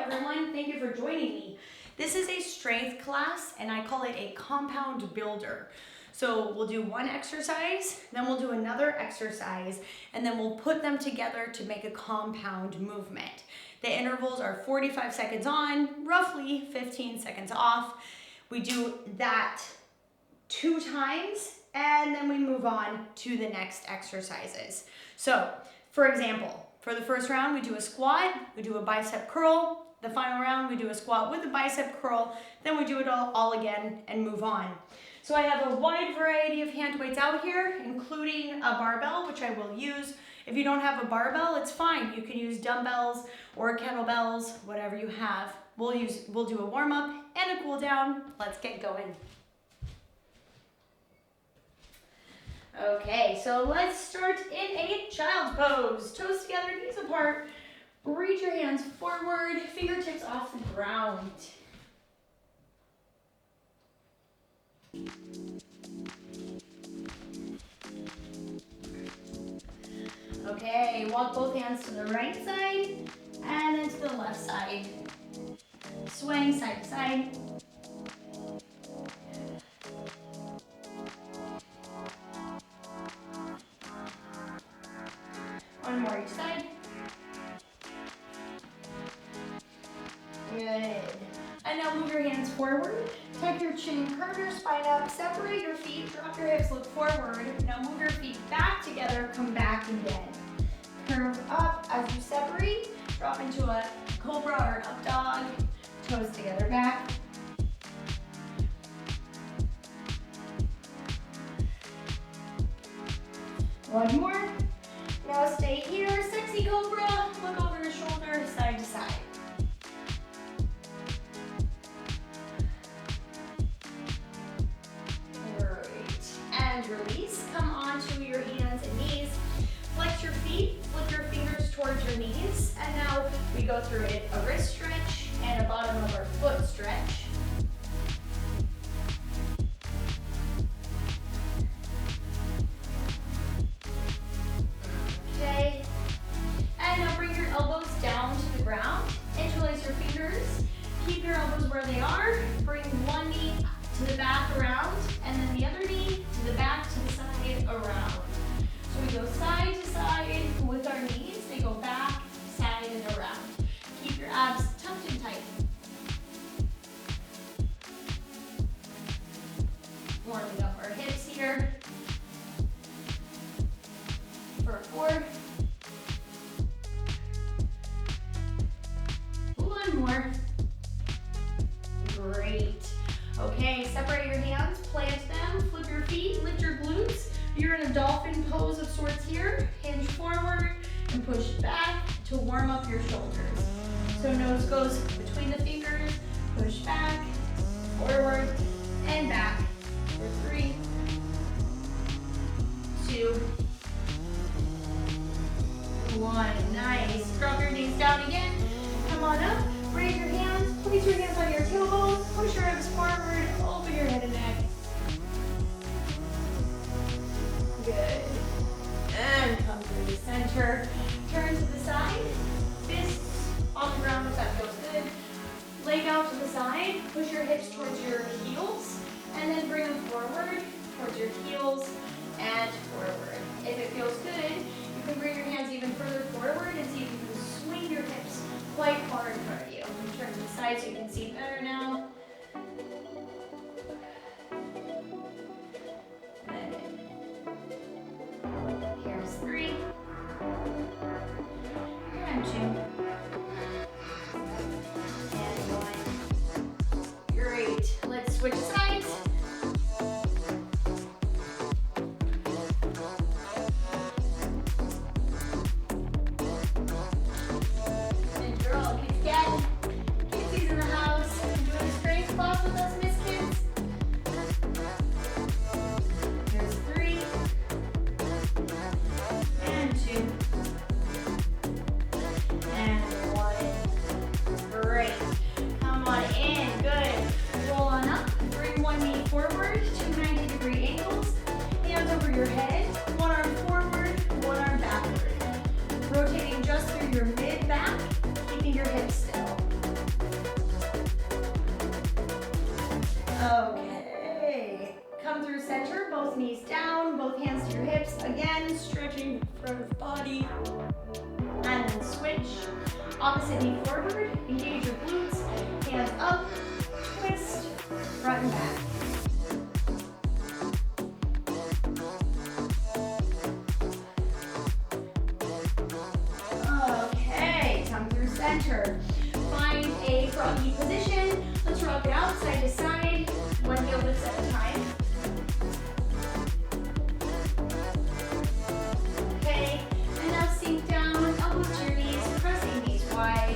everyone. Thank you for joining me. This is a strength class and I call it a compound builder. So we'll do one exercise, then we'll do another exercise, and then we'll put them together to make a compound movement. The intervals are 45 seconds on, roughly 15 seconds off. We do that 2 times and then we move on to the next exercises. So, for example, for the first round, we do a squat, we do a bicep curl. The final round, we do a squat with a bicep curl. Then we do it all again and move on. So I have a wide variety of hand weights out here, including a barbell, which I will use. If you don't have a barbell, it's fine. You can use dumbbells or kettlebells, whatever you have. We'll do a warm up and a cool down. Let's get going. Okay, so let's start in a child's pose. Toes together, knees apart. Reach your hands forward, fingertips off the ground. Okay, walk both hands to the right side and then to the left side. Swaying side to side. One more each side. Good. And now move your hands forward. Tuck your chin, curve your spine up, separate your feet, drop your hips, look forward. Now move your feet back together, come back again. Curve up as you separate, drop into a cobra or an up dog, toes together back. One more. Now stay here, sexy cobra, look over your shoulder, side to side. Release, come onto your hands and knees, flex your feet, flip your fingers towards your knees, and now we go through a wrist stretch and a bottom of our foot stretch. Okay, and now bring your elbows down to the ground, interlace your fingers, keep your elbows where they are, bring one knee to the back around, and then the other knee to the back, to the side, around. So we go side to side with our knees. They go back, side, and around. Keep your abs tucked and tight. Warming up our hips here. For 4. One more. Great. Okay, separate your hands, plant them, flip your feet, lift your glutes. You're in a dolphin pose of sorts here. Hinge forward and push back to warm up your shoulders. So nose goes between the fingers, push back, forward, and back. For 3, 2, 1. Nice. Drop your knees down again. Come on up. Raise your hands, place your hands on your tailbones, push your hips forward, open your head and neck. Good. And come through the center. Turn to the side, fists on the ground if that feels good. Leg out to the side, push your hips towards your heels, and then bring them forward, towards your heels, and forward. If it feels good, you can bring your hands even further forward and see if you can swing your hips quite far in front of you. Turn to the side so you can see better now. And here's 3. And 2. And 1. Great. Let's switch sides. Kids in the house, doing curved body. And then switch. Opposite knee forward, engage your glutes, hands up, twist, front and back. Okay, come through center. Find a froggy position. Let's rock it out side to side, one heel lifts at a time. Okay, and now sink down, elbows to your knees, pressing knees wide.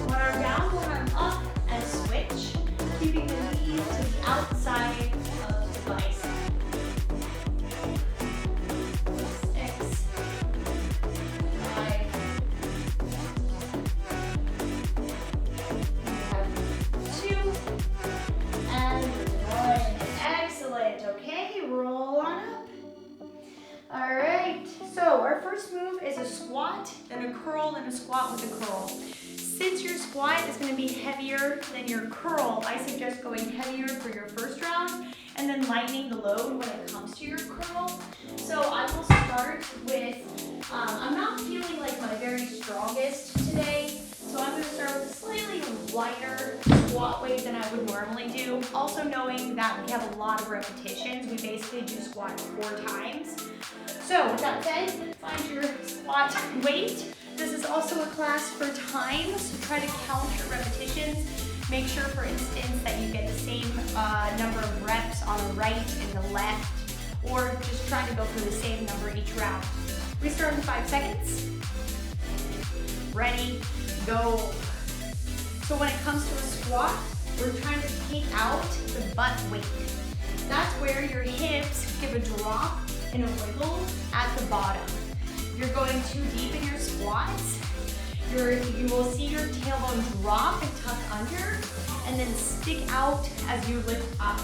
One arm down, one arm up, and switch, keeping the knees to the outside of the bicep. 6, 5, 2, and 1. Excellent. Okay, roll on up. All right, so our first move is a squat, then a curl, then a squat with a curl. Since your squat is going to be heavier than your curl, I suggest going heavier for your first round and then lightening the load when it comes to your curl. So I will start with, I'm not feeling like my very strongest today, so I'm going to start with a slightly lighter squat weight than I would normally do. Also knowing that we have a lot of repetitions, we basically do squat 4 times. So with that said, find your squat weight. This is also a class for time, so try to count your repetitions. Make sure, for instance, that you get the same number of reps on the right and the left, or just try to go through the same number each round. We start in 5 seconds. Ready, go. So when it comes to a squat, we're trying to take out the butt weight. That's where your hips give a drop and a wiggle at the bottom. You're going too deep in your squats. You will see your tailbone drop and tuck under and then stick out as you lift up.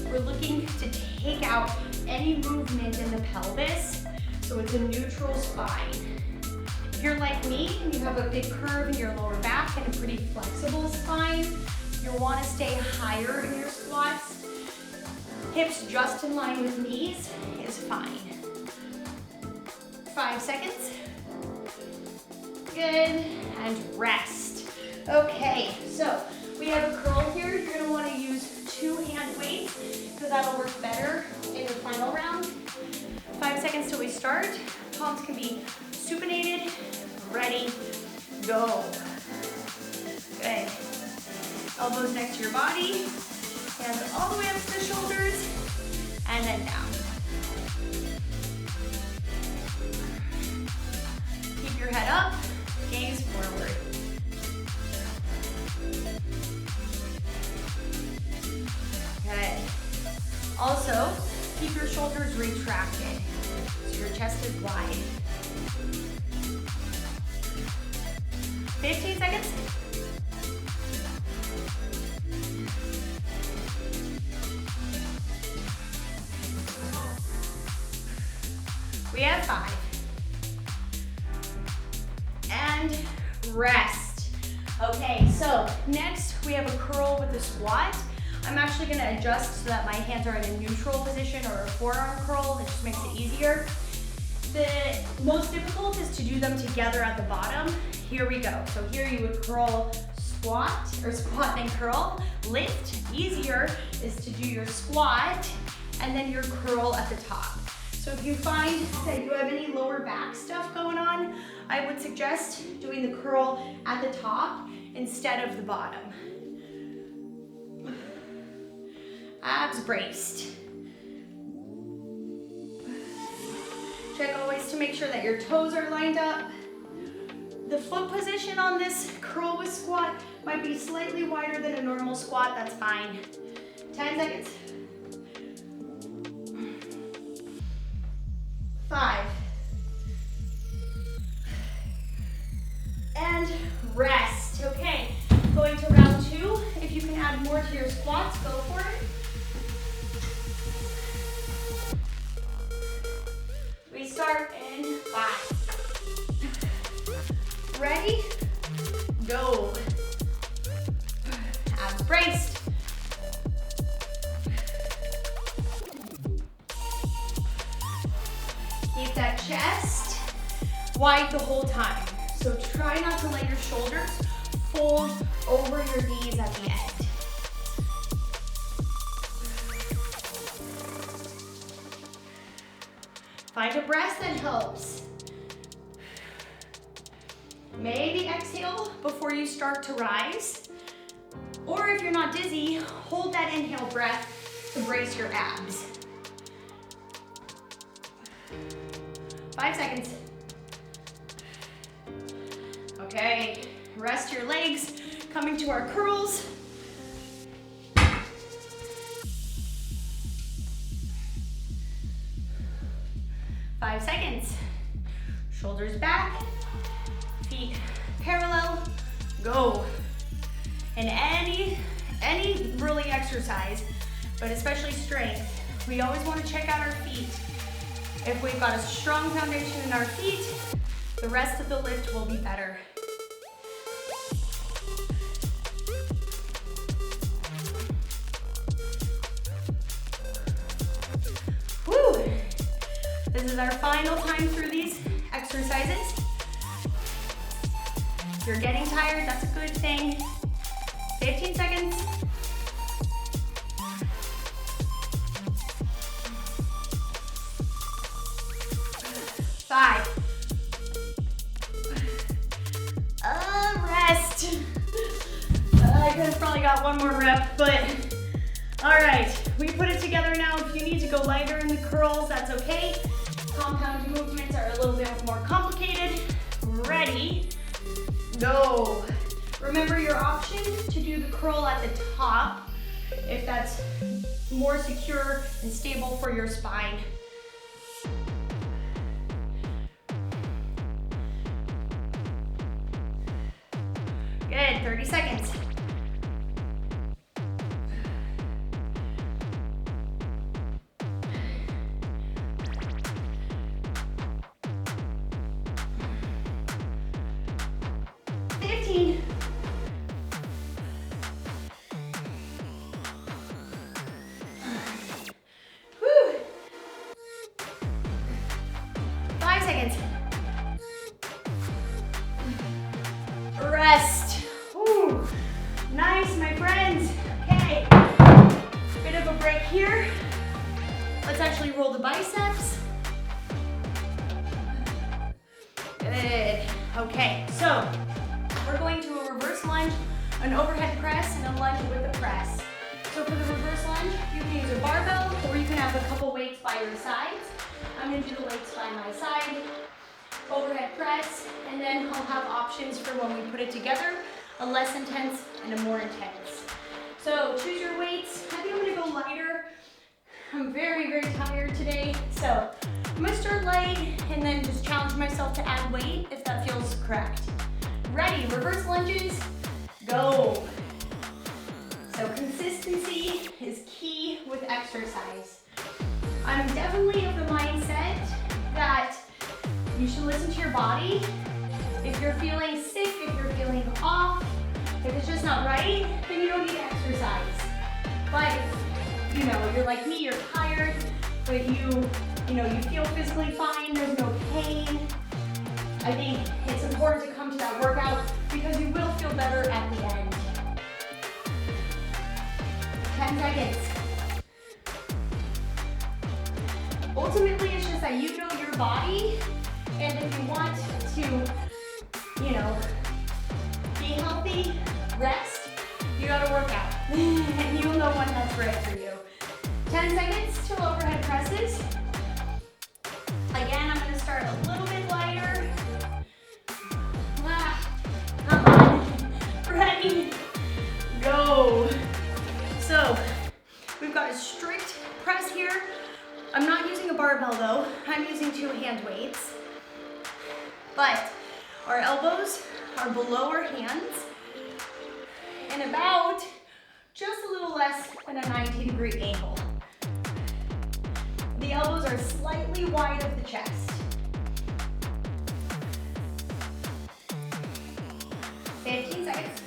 We're looking to take out any movement in the pelvis, so it's a neutral spine. If you're like me and you have a big curve in your lower back and a pretty flexible spine, you'll want to stay higher in your squats. Hips just in line with knees is fine. 5 seconds. Good, and rest. Okay, so we have a curl here. You're gonna wanna use 2 hand weights because that'll work better in the final round. 5 seconds till we start. Palms can be supinated. Ready, go. Good. Elbows next to your body. Hands all the way up to the shoulders, and then down. Keep your head up, gaze forward. Good. Also, keep your shoulders retracted, so your chest is wide. 15 seconds. We have 5. And rest. Okay, so next we have a curl with a squat. I'm actually gonna adjust so that my hands are in a neutral position or a forearm curl. It just makes it easier. The most difficult is to do them together at the bottom. Here we go. So here you would curl, squat, or squat and curl. Lift, easier, is to do your squat and then your curl at the top. So if you find that you have any lower back stuff going on, I would suggest doing the curl at the top instead of the bottom. Abs braced. Check always to make sure that your toes are lined up. The foot position on this curl with squat might be slightly wider than a normal squat, that's fine. 10 seconds. 5. And rest. Okay, going to round 2. If you can add more to your squats, go for it. We start in 5. Ready? Go. Abs braced. wide the whole time. So try not to let your shoulders fold over your knees at the end. Find a breath that helps. Maybe exhale before you start to rise. Or if you're not dizzy, hold that inhale breath to brace your abs. 5 seconds. Okay, rest your legs, coming to our curls. 5 seconds. Shoulders back, feet parallel, go. In any really exercise, but especially strength, we always want to check out our feet. If we've got a strong foundation in our feet, the rest of the lift will be better. Woo! This is our final time through these exercises. If you're getting tired, that's a good thing. 15 seconds. 5. Rest. I could have probably got one more rep, but all right, we put it together now. If you need to go lighter in the curls, that's okay. Compound movements are a little bit more complicated. Ready, go. Remember your option to do the curl at the top if that's more secure and stable for your spine. Good, 30 seconds. Rest. Whew. Nice, my friends. Okay, bit of a break here. Let's actually roll the biceps. Good. Okay, so we're going to a reverse lunge, an overhead press, and a lunge with a press. So for the reverse lunge, you can use a barbell or you can have a couple weights by your sides. I'm going to do the weights by my side. Overhead press, and then I'll have options for when we put it together, a less intense and a more intense. So choose your weights. I think I'm gonna go lighter. I'm very, very tired today, so I'm gonna start light and then just challenge myself to add weight if that feels correct. Ready, reverse lunges, go. So consistency is key with exercise. I'm definitely of the mindset that you should listen to your body. If you're feeling sick, if you're feeling off, if it's just not right, then you don't need to exercise. But if, you're like me, you're tired, but you feel physically fine, there's no pain, I think it's important to come to that workout because you will feel better at the end. 10 seconds. Ultimately, it's just that you know your body. And if you want to, be healthy, rest, you gotta work out. And you'll know when that's right for you. 10 seconds till overhead presses. Again, I'm gonna start a little bit lighter. Come on, ready, go. So, we've got a strict press here. I'm not using a barbell though. I'm using 2 hand weights. But our elbows are below our hands and about just a little less than a 90-degree angle. The elbows are slightly wide of the chest. 15 seconds.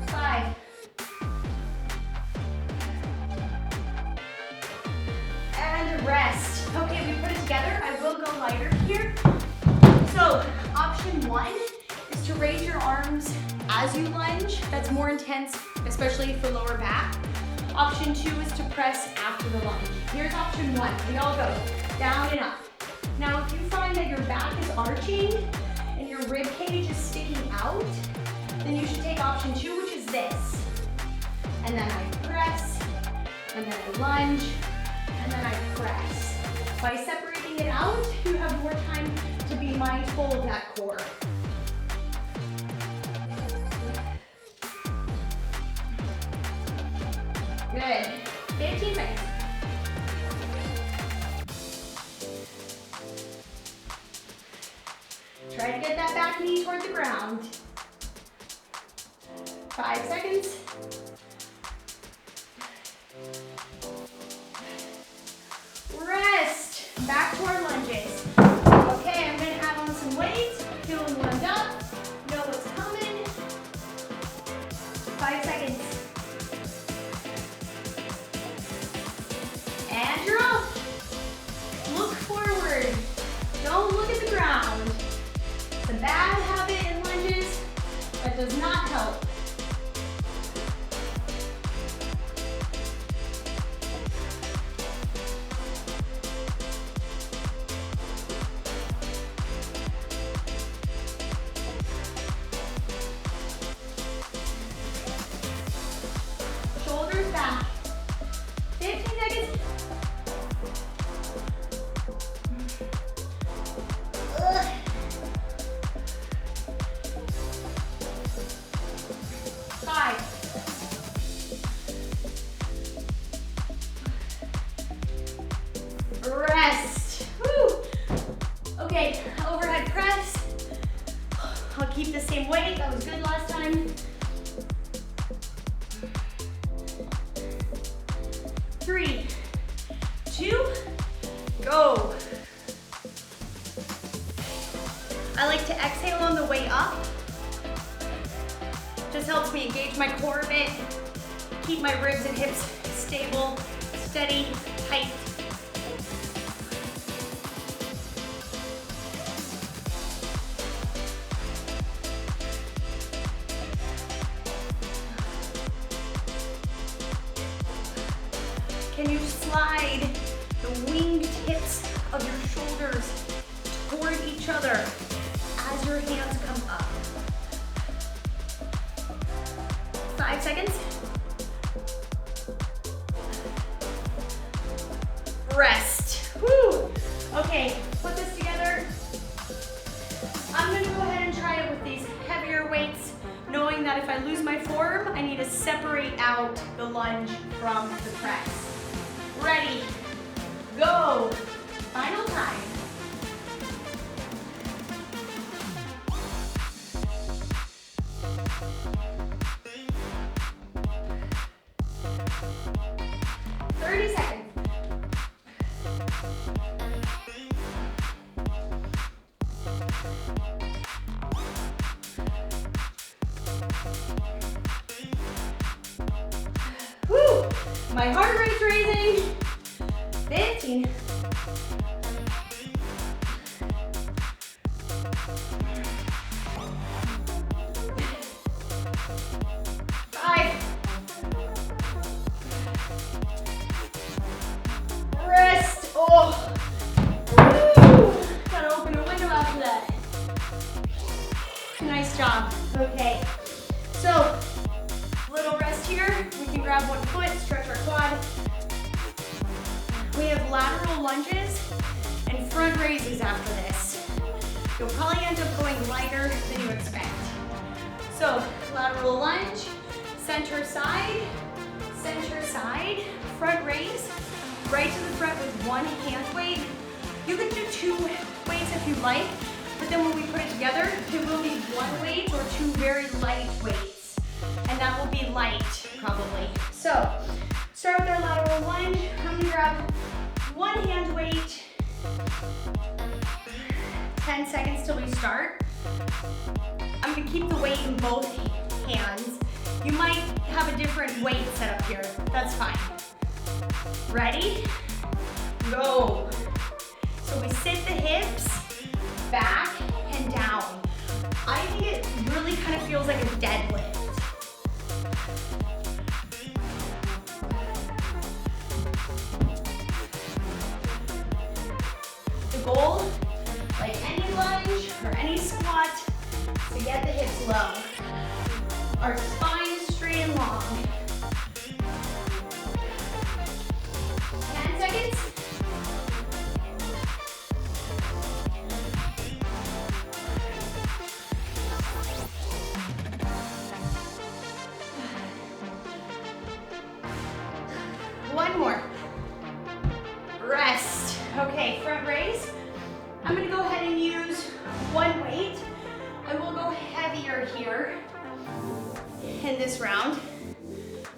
5, rest. Okay, we put it together. I will go lighter here. So option one is to raise your arms as you lunge. That's more intense, especially for lower back. Option two is to press after the lunge. Here's option one. We all go down and up. Now, if you find that your back is arching and your rib cage is sticking out, then you should take option two, which is this. And then I press, and then I lunge, and then I press. By separating it out, you have more time to be mindful of that core. Good. 15 seconds. Try to get that back knee toward the ground. 5 seconds. Rest. Back to our lunges. Okay, I'm going to add on some weights. Feeling warmed up. Know what's coming. 5 seconds. And you're off. Look forward. Don't look at the ground. It's a bad habit in lunges that does not help. Shoulders back. 15 seconds. Ugh. 5. Rest. Woo. Okay, overhead press. I'll keep the same weight. That was good last time. 3, 2, go. I like to exhale on the way up. Just helps me engage my core a bit, keep my ribs and hips stable, steady, tight. Can you slide the winged tips of your shoulders toward each other as your hands come up? 5 seconds. Rest. Woo. Okay, put this together. I'm gonna go ahead and try it with these heavier weights, knowing that if I lose my form, I need to separate out the lunge from the press. Ready, go. Final time. Woo! My heart rate's raising. 15. 5. Rest. Oh. Woo! Gotta open a window after that. Nice job. Okay. So, little rest here. We can grab one foot, stretch our quad. We have lateral lunges and front raises after this. You'll probably end up going lighter than you expect. So, lateral lunge, center side, front raise, right to the front with one hand weight. You can do 2 weights if you like, but then when we put it together, it will be 1 weight or 2 very light weights. And that will be light, probably. So, start with our lateral lunge. I'm gonna grab 1 hand weight. 10 seconds till we start. I'm gonna keep the weight in both hands. You might have a different weight set up here. That's fine. Ready? Go. So we sit the hips back and down. I think it really kind of feels like a deadlift. The goal, like any lunge or any squat, is to get the hips low. Our spine is straight and long. 10 seconds. One more. Rest. Okay, front raise. I'm gonna go ahead and use one weight. I will go heavier here in this round.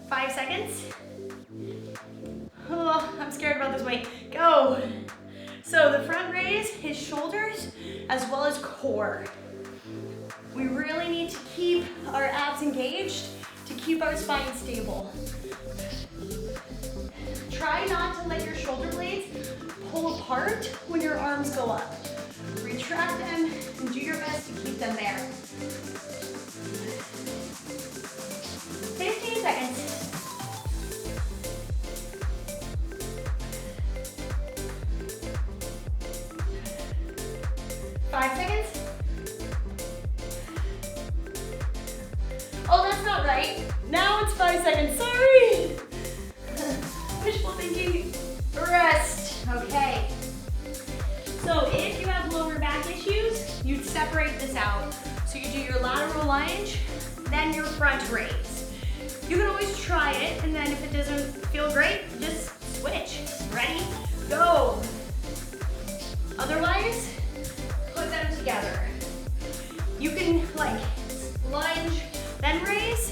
5 seconds. Oh, I'm scared about this weight. Go. So the front raise is shoulders as well as core. We really need to keep our abs engaged to keep our spine stable. Try not to let your shoulder blades pull apart when your arms go up. Retract them and do your best to keep them there. 15 seconds. Five seconds. Oh, that's not right. Now it's 5 seconds. Sorry. Wishful thinking. Rest. Okay. So if you have lower back issues, you'd separate this out. So you do your lateral lunge, then your front raise. You can always try it, and then if it doesn't feel great, just switch. Ready? Go. Otherwise, put them together. You can like lunge, then raise,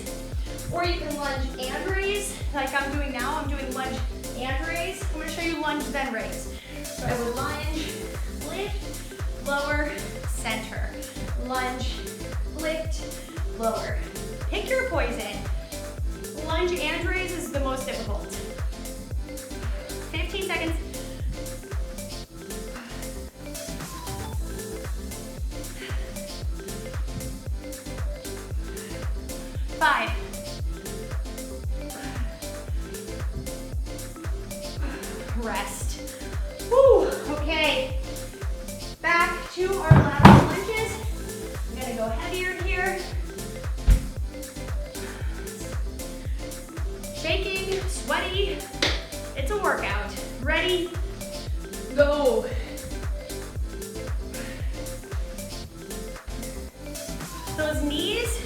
or you can lunge and raise, like I'm doing now. I'm doing lunge and raise. I'm gonna show you lunge, then raise. So I would lunge, lift, lower, center. Lunge, lift, lower. Pick your poison. Lunge and raise is the most difficult. 15 seconds. Five. Rest. Woo, okay. Back to our lateral lunges. I'm gonna go heavier here. Shaking, sweaty. It's a workout. Ready? Go. Those knees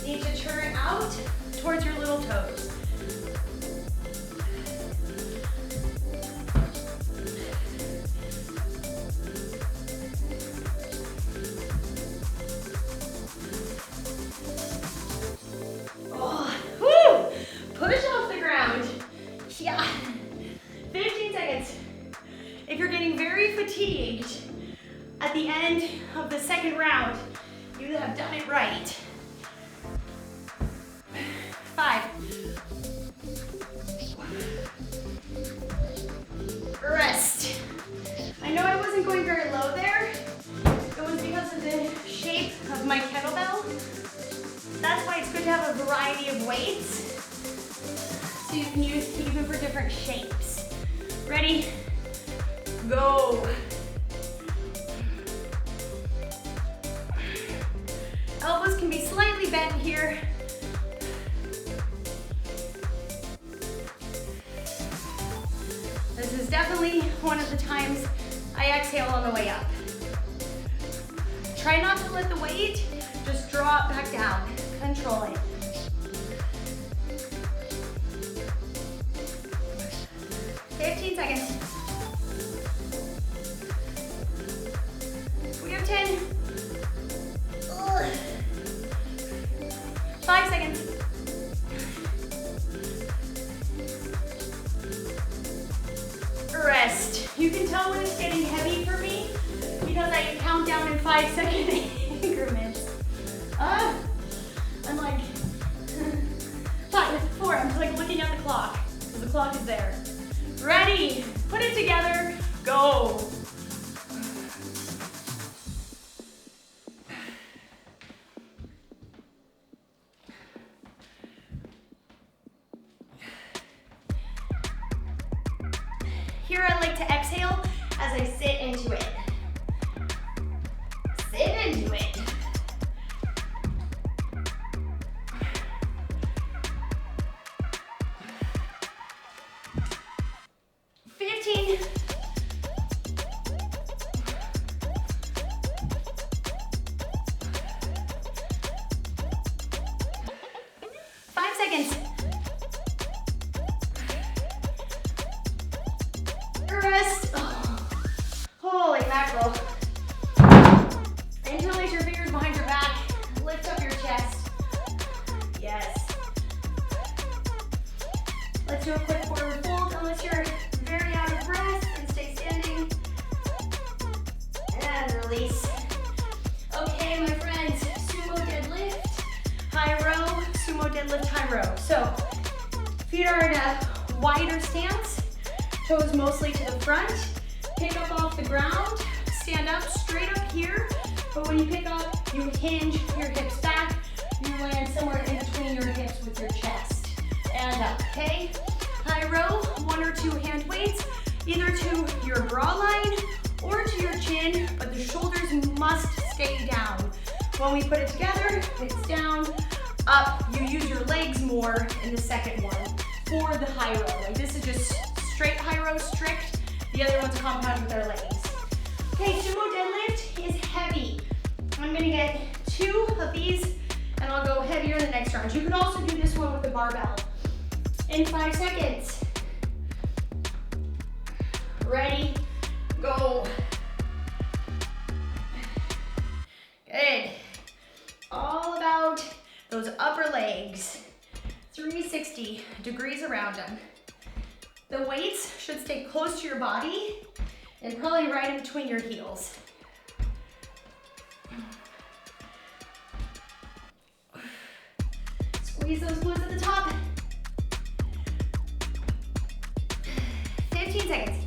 need to turn out towards your little toes. Oh, woo! Push off the ground. Yeah. 15 seconds. If you're getting very fatigued at the end of the second round, you have done it right. 5. Rest. I know I wasn't going very low there. It was because of the shape of my kettlebell. That's why it's good to have a variety of weights, so you can use even for different shapes. Ready? Go. Elbows can be slightly bent here. This is definitely one of the times I exhale on the way up. Try not to let the weight just drop back down. Control it. $15 seconds. We have 10. Ugh. 5 seconds. Rest. You can tell when it's getting heavy for me because I count down in 5-second increments. I'm like 5, 4. I'm like looking at the clock because the clock is there. Ready, put it together, go. Here I like to exhale as I sit into it. Sit into it. Rest. Oh, holy mackerel. Interlace your fingers behind your back. Lift up your chest. Yes. Let's do a quick forward fold unless you're very out of breath and stay standing. And release. Okay, my friends, sumo deadlift, high row, sumo deadlift, high row. So feet are in a wider stance. Toes mostly to the front. Pick up off the ground. Stand up straight up here. But when you pick up, you hinge your hips back. You land somewhere in between your hips with your chest. And up, okay? High row, 1 or 2 hand weights, either to your bra line or to your chin, but the shoulders must stay down. When we put it together, it's down, up. You use your legs more in the second one for the high row. Like this is just straight high row, strict. The other one's compound with our legs. Okay, sumo deadlift is heavy. I'm gonna get 2 of these and I'll go heavier in the next round. You can also do this one with the barbell. In 5 seconds. Ready, go. Good. All about those upper legs. 360 degrees around them. The weights should stay close to your body and probably right in between your heels. Squeeze those glutes at the top. 15 seconds.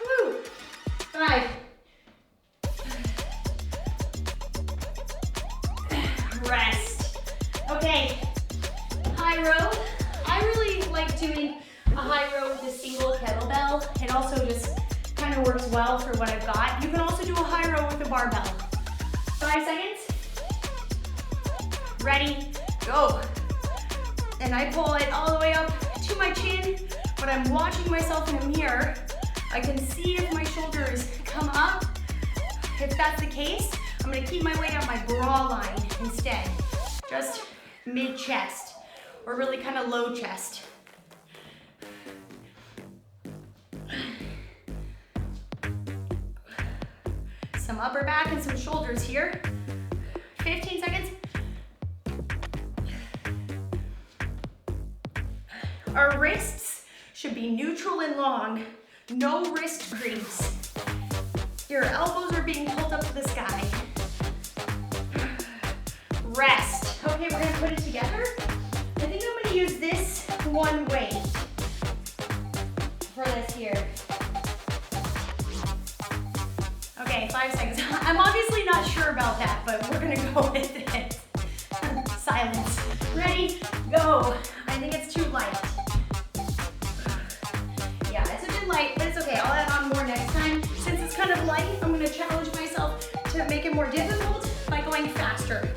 Woo. 5. Rest. Okay, high row. I really like doing a high row with a single kettlebell. It also just kind of works well for what I've got. You can also do a high row with a barbell. 5 seconds. Ready, go. And I pull it all the way up to my chin, but I'm watching myself in the mirror. I can see if my shoulders come up. If that's the case, I'm gonna keep my weight on my bra line instead. Just mid-chest, or really kind of low chest. Some upper back and some shoulders here. 15 seconds. Our wrists should be neutral and long, no wrist crease. Your elbows are being pulled up to the sky. Rest. Okay, we're gonna put it together. I think I'm gonna use this one weight for this here. Okay, 5 seconds. I'm obviously not sure about that, but we're gonna go with it. Silence. Ready, go. I think it's too light. Yeah, it's a bit light, but it's okay. I'll add on more next time. Since it's kind of light, I'm gonna challenge myself to make it more difficult by going faster.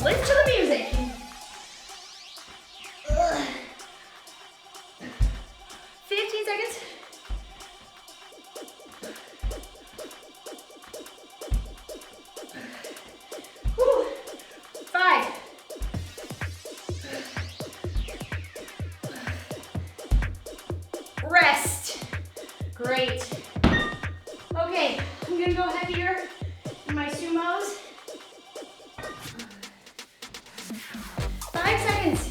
Lift to the music. 15 seconds. Whew. 5. Rest. Great. Okay, I'm gonna go heavier in my sumos. 5 seconds.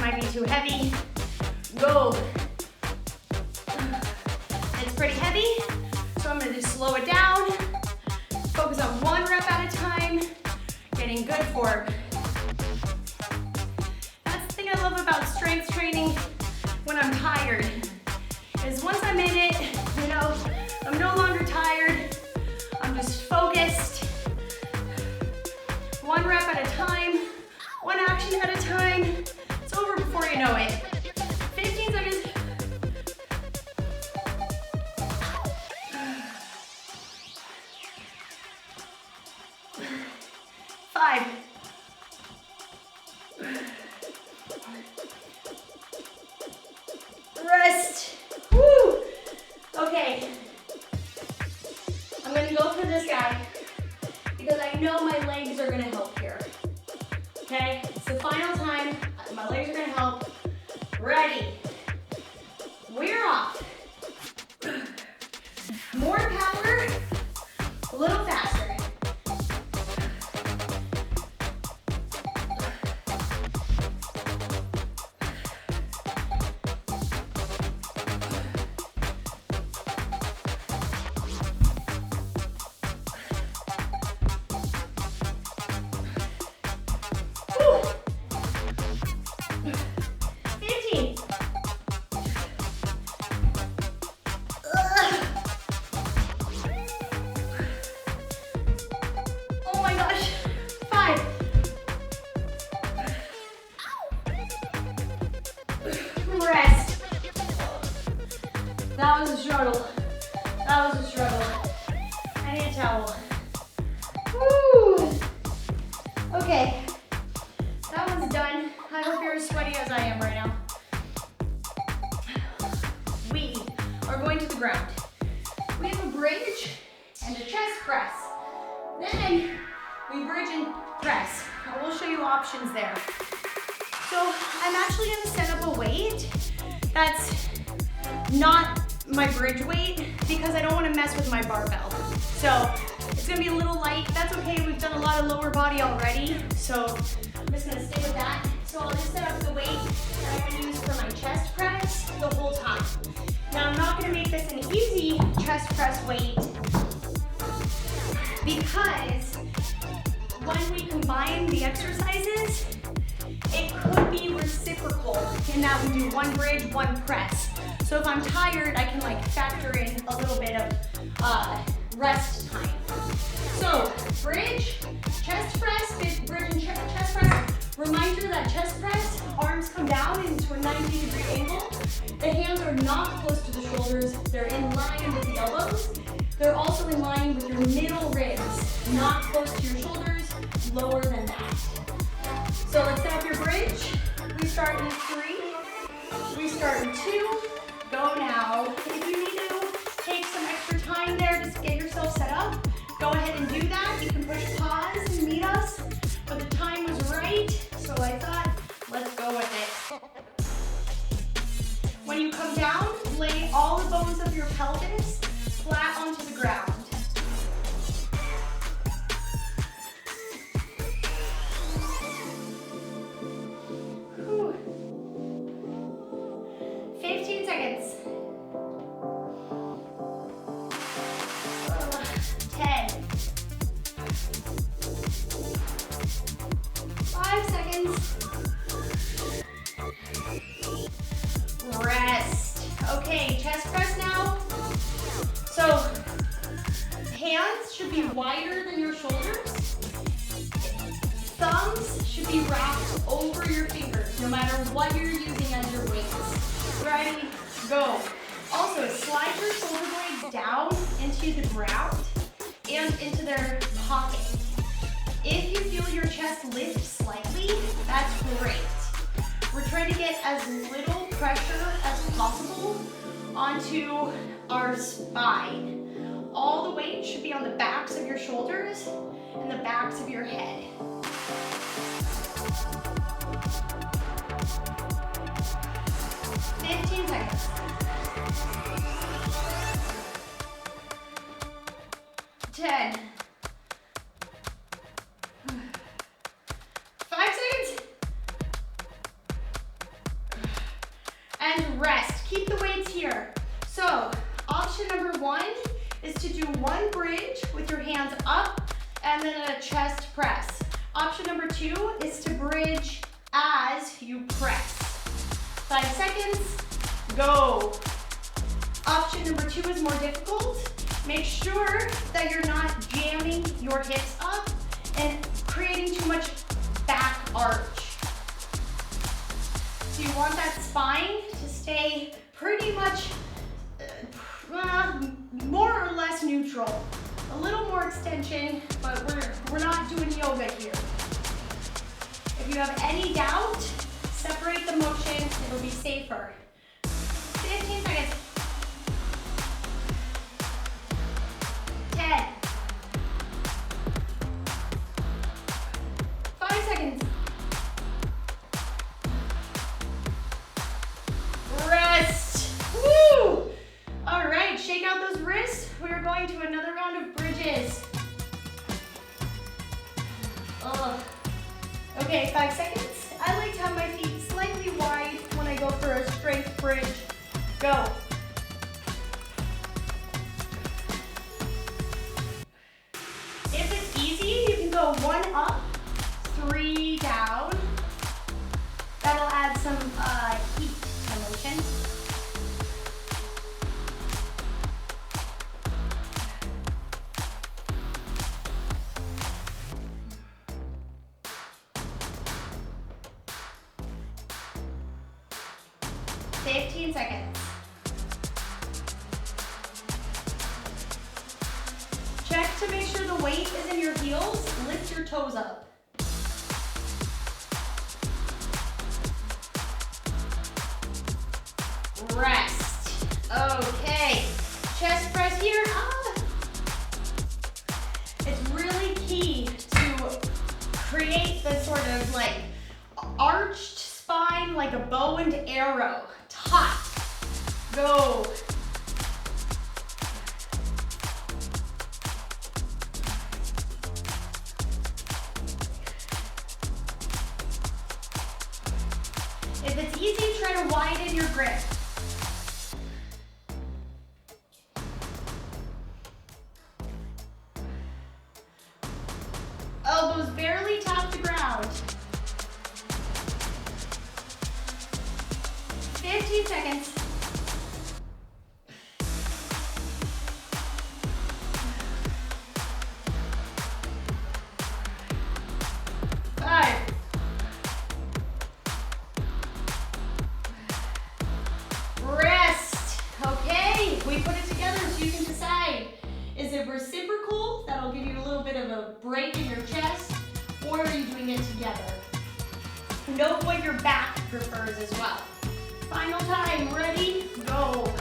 might be too heavy. Go. It's pretty heavy, so I'm gonna just slow it down. Focus on 1 rep at a time, getting good form. That's the thing I love about strength training when I'm tired, is once I'm in it, you know, I'm no longer tired, I'm just focused. 1 rep at a time, 1 action at a time. It's over before you know it. 15 seconds. 5. Rest. Woo. Okay. I'm gonna go for this guy because I know my legs are gonna help here. Okay, it's the final time. My legs are gonna help. Ready. We're off. More power, a little faster. Woo. 15. Oh my gosh. 5. Rest. That was a struggle. That was a struggle. I need a towel. Woo. Okay. That one's done. I hope you're as sweaty as I am right now. We are going to the ground. We have a bridge and a chest press. Then we bridge and press. I will show you options there. So I'm actually gonna set up a weight that's not my bridge weight because I don't wanna mess with my barbell. So it's gonna be a little light. That's okay, we've done a lot of lower body already. So I'm just gonna stay with that. So I'll just set up the weight that I'm gonna use for my chest press the whole time. Now I'm not gonna make this an easy chest press weight because when we combine the exercises, it could be reciprocal in that we do 1 bridge, 1 press. So if I'm tired, I can like factor in a little bit of rest time. So bridge, chest press, bridge and chest press. Reminder that chest press, arms come down into a 90-degree angle. The hands are not close to the shoulders. They're in line with the elbows. They're also in line with your middle ribs, not close to your shoulders, lower than that. So let's set up your bridge. We start in 3, we start in 2, go now. If you need to take some extra time there, just get yourself set up. Go ahead and do that. You can push pause and meet us, but the time was right, so I thought, let's go with it. When you come down, lay all the bones of your pelvis flat onto the ground. Whew. 15 seconds. 10. 5 seconds. Rest. Okay, chest press now. So, hands should be wider than your shoulders. Thumbs should be wrapped over your fingers, no matter what you're using as your weights. Ready, go. Also, slide your shoulder blades down into the ground and into their pocket. If you feel your chest lift slightly, that's great. We're trying to get as little pressure as possible onto our spine. All the weight should be on the backs of your shoulders and the backs of your head. Fifteen seconds. 10. 5 seconds. rest. Keep the weights here. So option number 1 is to do one bridge with your hands up and then a chest press. Option number 2 is to bridge as you press. 5 seconds, go. Option number 2 is more difficult. Make sure that you're not jamming your hips up and creating too much back arch. So you want that spine to stay pretty much more or less neutral. A little more extension, but we're not doing yoga here. If you have any doubt, separate the motion, it'll be safer. 15 seconds. 10. 5 seconds. Rest. Woo! All right, shake out those wrists. We're going to another round of bridges. Okay, 5 seconds. I like to have my feet slightly wide when I go for a strength bridge. Go. If it's easy, you can go 1 up, 3 down. That'll add some heat to motion. Seconds. Check to make sure the weight is in your heels. Lift your toes up. Rest. Okay. Chest press here. It's really key to create this sort of like arched spine, like a bow and arrow. Hot. Go. If it's easy, try to widen your grip. Elbows barely tap the ground. 15 seconds. 5. Rest. Okay, we put it together so you can decide. Is it reciprocal? That'll give you a little bit of a break in your chest, or are you doing it together? Note what your back prefers as well. Final time, ready, go.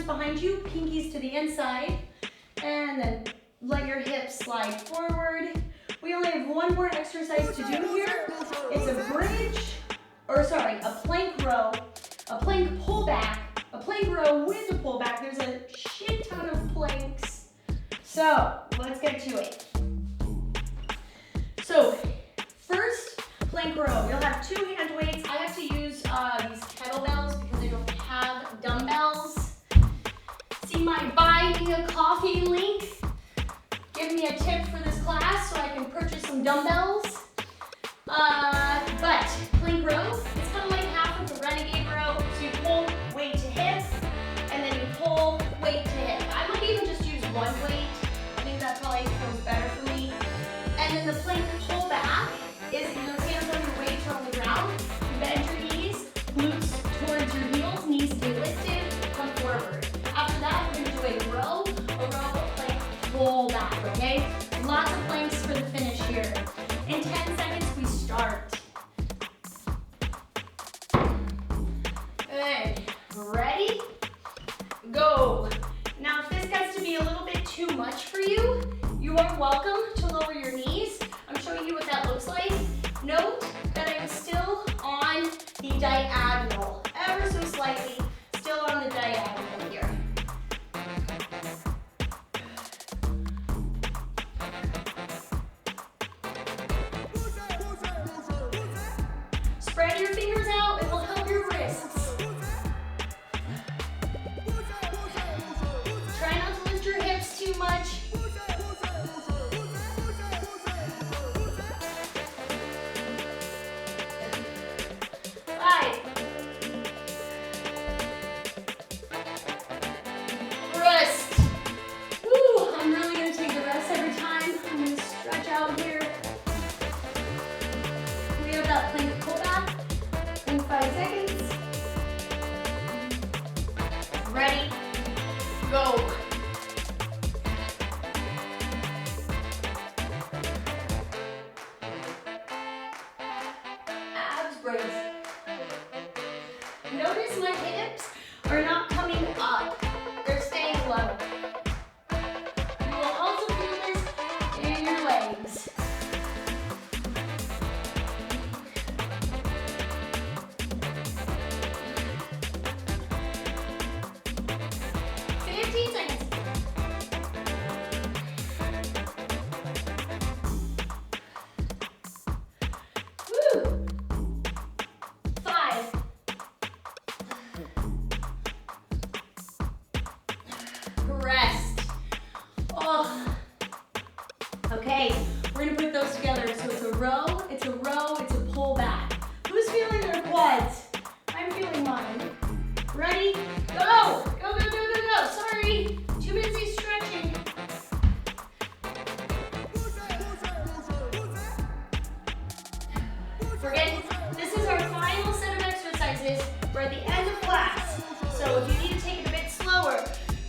Behind you, pinkies to the inside, and then let your hips slide forward. We only have one more exercise to do here. It's a bridge, a plank row, a plank pullback, a plank row with a pullback. There's a shit ton of planks. So let's get to it. So first, plank row. You'll have 2 hand weights. I have to use these kettlebells because I don't have dumbbells. See my buy me a coffee link? Give me a tip for this class so I can purchase some dumbbells. But plank row, it's kind of like half of the renegade row. So you pull weight to hip, and then you pull forward. After that, we're gonna do a row, plank, pull back, okay? Lots of planks for the finish here. In 10 seconds, we start. Good, ready, go. Now, if this gets to be a little bit too much for you, you are welcome to lower your knees. I'm showing you what that looks like. Note that I'm still on the diagonal, ever so slightly, still on the diagonal here. Spread your fingers out, it will help your wrists. Try not to lift your hips too much. 5. Rest. Woo, I'm really gonna take the rest every time. I'm gonna stretch out here. We have that plank pullback in 5 seconds. Ready, go. Abs brace. Notice my hips are not coming up. They're staying low. You will also feel this in your legs. 15 seconds. Woo. 5. Rest. Oh. Okay, we're gonna put those together. So it's a row, it's a row, it's a pull back. Who's feeling their quads? I'm feeling mine. Ready? Go! Go, go, go, go, go. Sorry, too busy stretching. Forget, this is our final set of exercises. We're at the end of class. So if you need to take it a bit slower,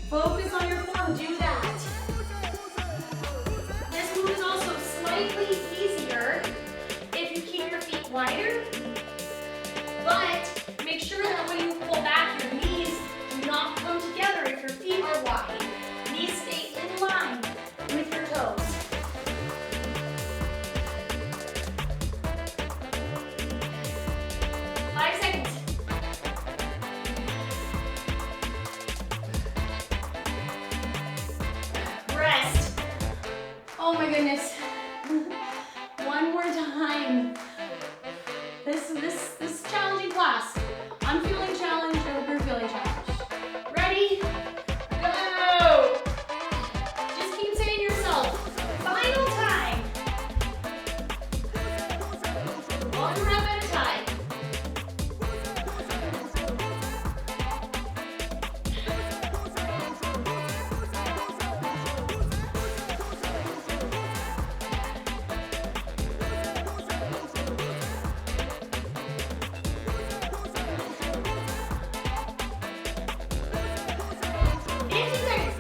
focus on your form, do that. This move is also slightly easier if you keep your feet wider, but make sure that when you pull back, your knees do not come together if your feet are wide. Knees stay in line with your toes. 5 seconds. Rest. Oh my goodness. One more time. This challenging class. I'm feeling challenged. I hope you're feeling challenged. Ready? Go. Just keep saying yourself. Final time. 1 rep at a time. 15 seconds.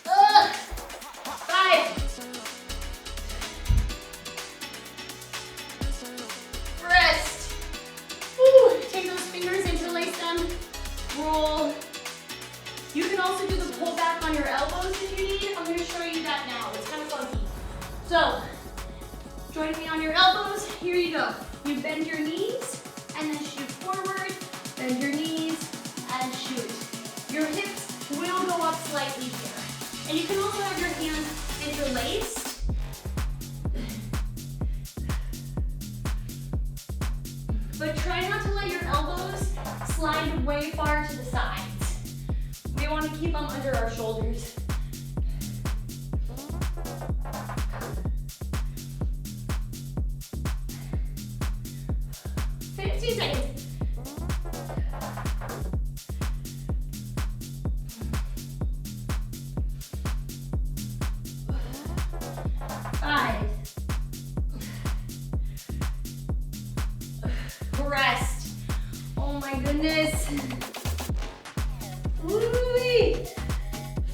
Ugh. 5. Rest. Woo. Take those fingers, interlace them, roll. You can also do the pull back on your elbows if you need. I'm going to show you that now. It's kind of funky. So, join me on your elbows. Here you go. You bend your knees and then shoot forward. Bend your knees and shoot. Your hips will go up slightly here. And you can also have your hands interlaced. But try not to let your elbows slide way far to the sides. We want to keep them under our shoulders. 15 seconds. 5, my goodness. Woo-wee.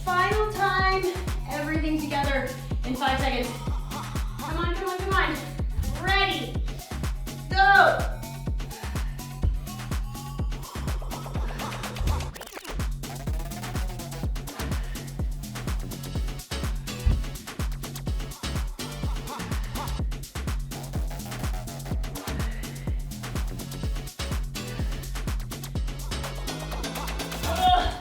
Final time, everything together in 5 seconds. Come on, come on, come on. Ready, go. Ugh.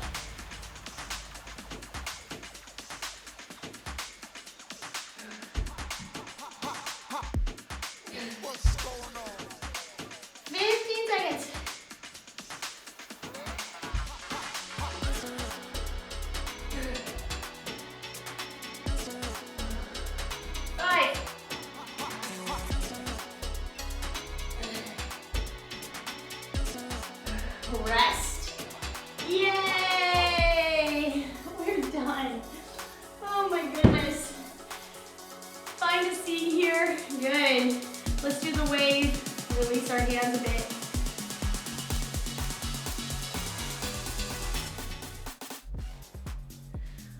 15 seconds. 5. Rest. Yay! We're done. Oh my goodness. Find a seat here. Good. Let's do the wave. Release our hands a bit.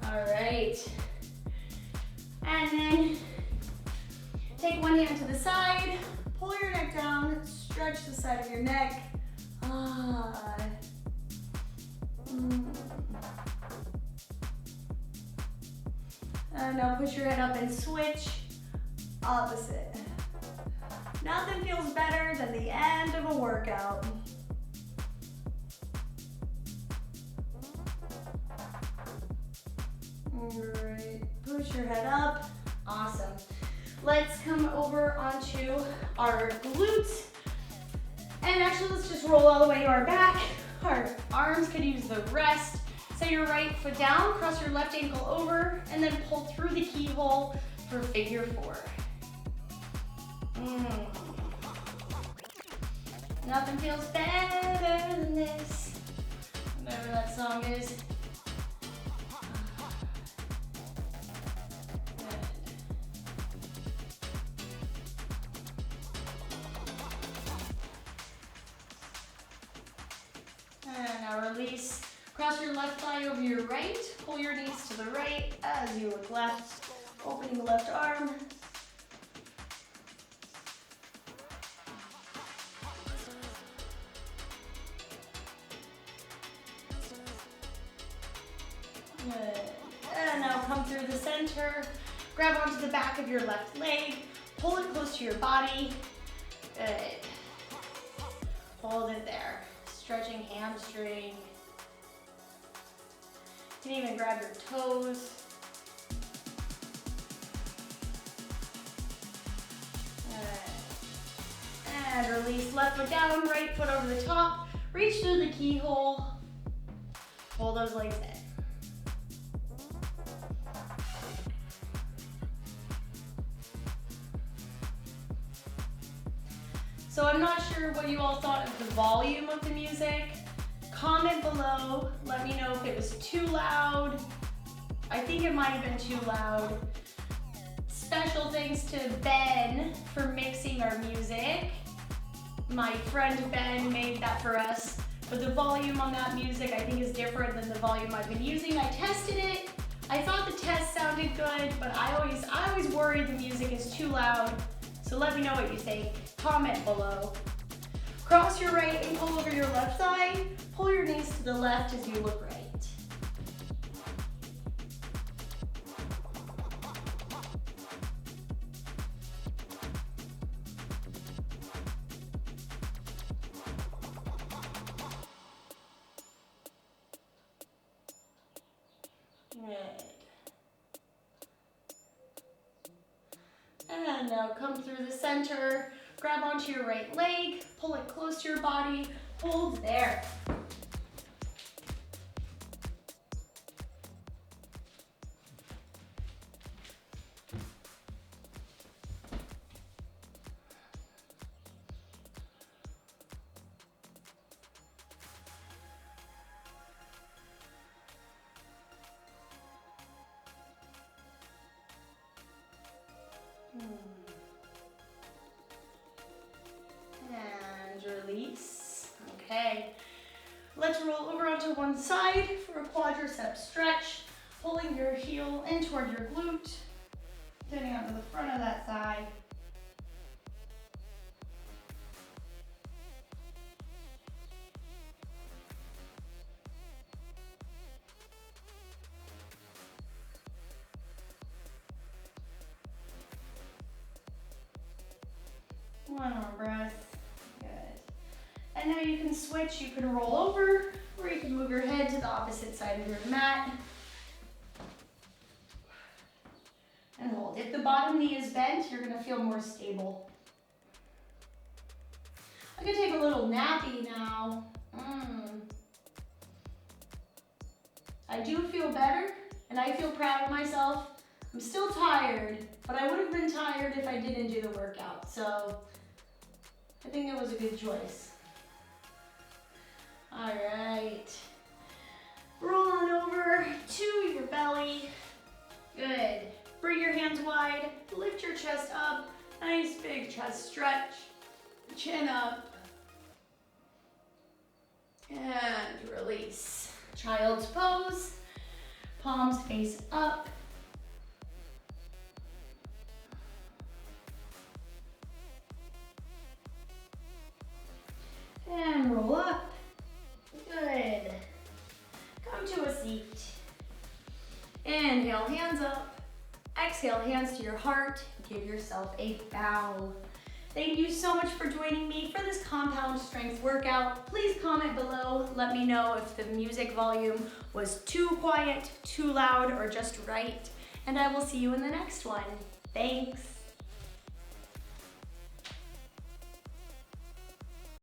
All right. And then take one hand to the side, pull your neck down, stretch the side of your neck. Ah. And now push your head up and switch. Opposite. Nothing feels better than the end of a workout. Alright, push your head up. Awesome. Let's come over onto our glutes. And actually, let's just roll all the way to our back. Our arms could use the rest. Set your right foot down, cross your left ankle over, and then pull through the keyhole for figure 4. Nothing feels better than this. Whatever that song is. And now release. Cross your left thigh over your right. Pull your knees to the right as you look left. Opening the left arm. Good. And now come through the center. Grab onto the back of your left leg. Pull it close to your body. Good. Hold it there. Stretching hamstring. You can even grab your toes. And release, left foot down, right foot over the top. Reach through the keyhole. Pull those legs in. So I'm not sure what you all thought of the volume of the music. Comment below, let me know if it was too loud. I think it might have been too loud. Special thanks to Ben for mixing our music. My friend Ben made that for us. But the volume on that music I think is different than the volume I've been using. I tested it. I thought the test sounded good, but I always worry the music is too loud. So let me know what you think. Comment below. Cross your right ankle over your left thigh. Pull your knees to the left as you look right. Good. And now come through the center. Grab onto your right leg, pull it close to your body, hold there. And release. okay. Let's roll over onto one side for a quadricep stretch, pulling your heel in toward your glute, turning onto the front of that thigh. One more breath. Good. And now you can switch. You can roll over, or you can move your head to the opposite side of your mat. And hold. If the bottom knee is bent, you're going to feel more stable. I can take a little nappy now. I do feel better, and I feel proud of myself. I'm still tired, but I would have been tired if I didn't do the workout. So I think it was a good choice. All right. Roll on over to your belly. Good. Bring your hands wide. Lift your chest up. Nice big chest stretch. Chin up. And release. Child's pose. Palms face up. And roll up. Good. Come to a seat. Inhale, hands up. Exhale, hands to your heart. Give yourself a bow. Thank you so much for joining me for this compound strength workout. Please comment below. Let me know if the music volume was too quiet, too loud, or just right. And I will see you in the next one. Thanks.